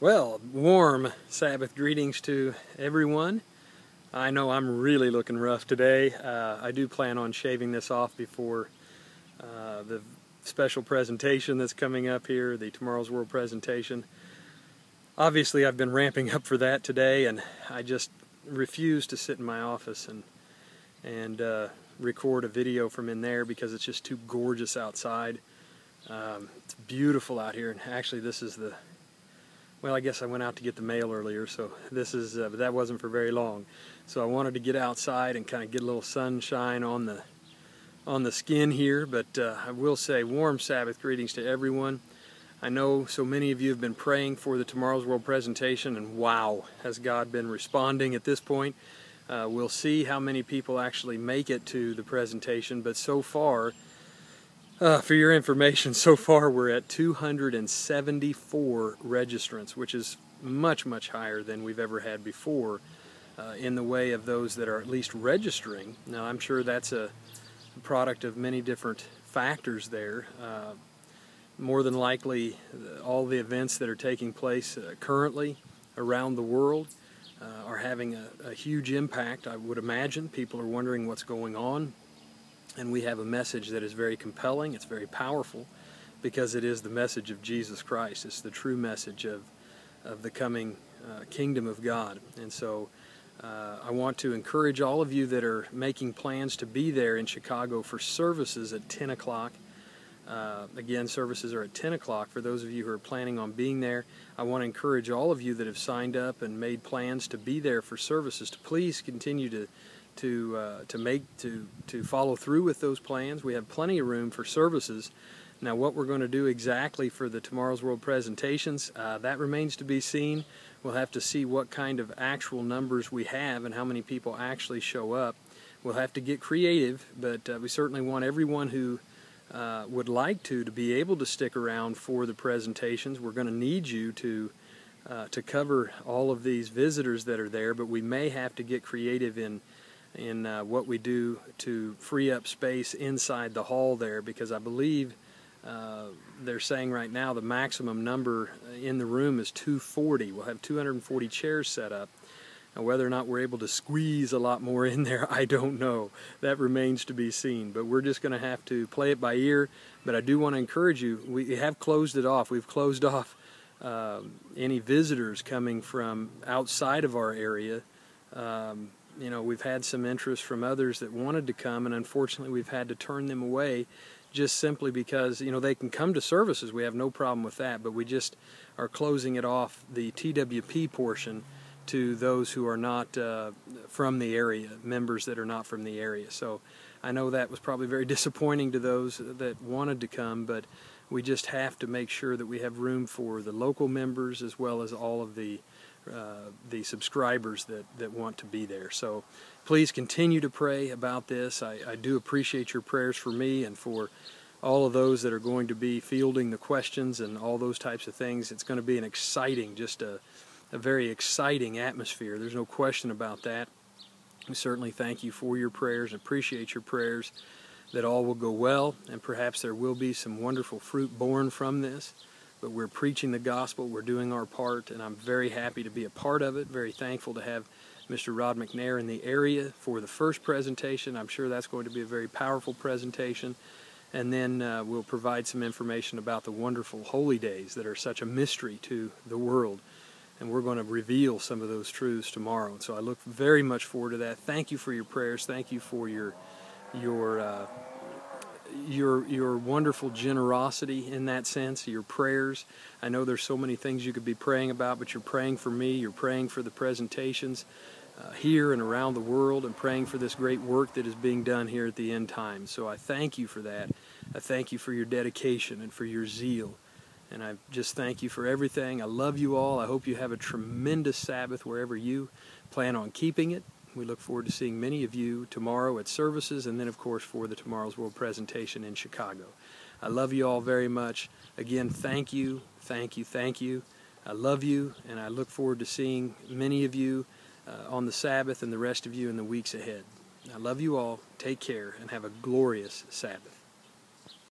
Well, warm Sabbath greetings to everyone. I know I'm really looking rough today. I do plan on shaving this off before the special presentation that's coming up here, the Tomorrow's World presentation. Obviously, I've been ramping up for that today, and I just refuse to sit in my office and record a video from in there because it's just too gorgeous outside. It's beautiful out here, and actually this is the... Well, I guess I went out to get the mail earlier, so this is, but that wasn't for very long. So I wanted to get outside and kind of get a little sunshine on the skin here. But I will say, warm Sabbath greetings to everyone. I know so many of you have been praying for the Tomorrow's World presentation, and wow, has God been responding at this point. We'll see how many people actually make it to the presentation, but so far, for your information, so far we're at 274 registrants, which is much, much higher than we've ever had before in the way of those that are at least registering. Now, I'm sure that's a product of many different factors there. More than likely, all the events that are taking place currently around the world are having a huge impact, I would imagine. People are wondering what's going on. And we have a message that is very compelling, it's very powerful, because it is the message of Jesus Christ. It's the true message of the coming kingdom of God. And so I want to encourage all of you that are making plans to be there in Chicago for services at 10 o'clock. Again, services are at 10 o'clock. For those of you who are planning on being there, I want to encourage all of you that have signed up and made plans to be there for services to please continue to follow through with those plans. We have plenty of room for services. Now, what we're going to do exactly for the Tomorrow's World presentations, that remains to be seen. We'll have to see what kind of actual numbers we have and how many people actually show up. We'll have to get creative, but we certainly want everyone who would like to be able to stick around for the presentations. We're going to need you to cover all of these visitors that are there, but we may have to get creative in what we do to free up space inside the hall there, because I believe they're saying right now the maximum number in the room is 240. We'll have 240 chairs set up. Now, whether or not we're able to squeeze a lot more in there, I don't know. That remains to be seen. But we're just going to have to play it by ear. But I do want to encourage you, we have closed it off. We've closed off any visitors coming from outside of our area. You know, we've had some interest from others that wanted to come, and unfortunately we've had to turn them away just simply because, you know, they can come to services. We have no problem with that, but we just are closing it off, the TWP portion, to those who are not from the area, members that are not from the area. So I know that was probably very disappointing to those that wanted to come, but we just have to make sure that we have room for the local members as well as all of the subscribers that want to be there. So please continue to pray about this. I do appreciate your prayers for me and for all of those that are going to be fielding the questions and all those types of things. It's going to be an exciting, just a very exciting atmosphere. There's no question about that. We certainly thank you for your prayers, appreciate your prayers, that all will go well, and perhaps there will be some wonderful fruit born from this. But we're preaching the gospel, we're doing our part, and I'm very happy to be a part of it, very thankful to have Mr. Rod McNair in the area for the first presentation. I'm sure that's going to be a very powerful presentation. And then we'll provide some information about the wonderful holy days that are such a mystery to the world. And we're going to reveal some of those truths tomorrow. And so I look very much forward to that. Thank you for your prayers. Thank you for your wonderful generosity in that sense, your prayers. I know there's so many things you could be praying about, but you're praying for me, you're praying for the presentations here and around the world, and praying for this great work that is being done here at the end time. So I thank you for that. I thank you for your dedication and for your zeal. And I just thank you for everything. I love you all. I hope you have a tremendous Sabbath wherever you plan on keeping it. We look forward to seeing many of you tomorrow at services, and then, of course, for the Tomorrow's World presentation in Chicago. I love you all very much. Again, thank you, thank you, thank you. I love you, and I look forward to seeing many of you on the Sabbath and the rest of you in the weeks ahead. I love you all. Take care, and have a glorious Sabbath.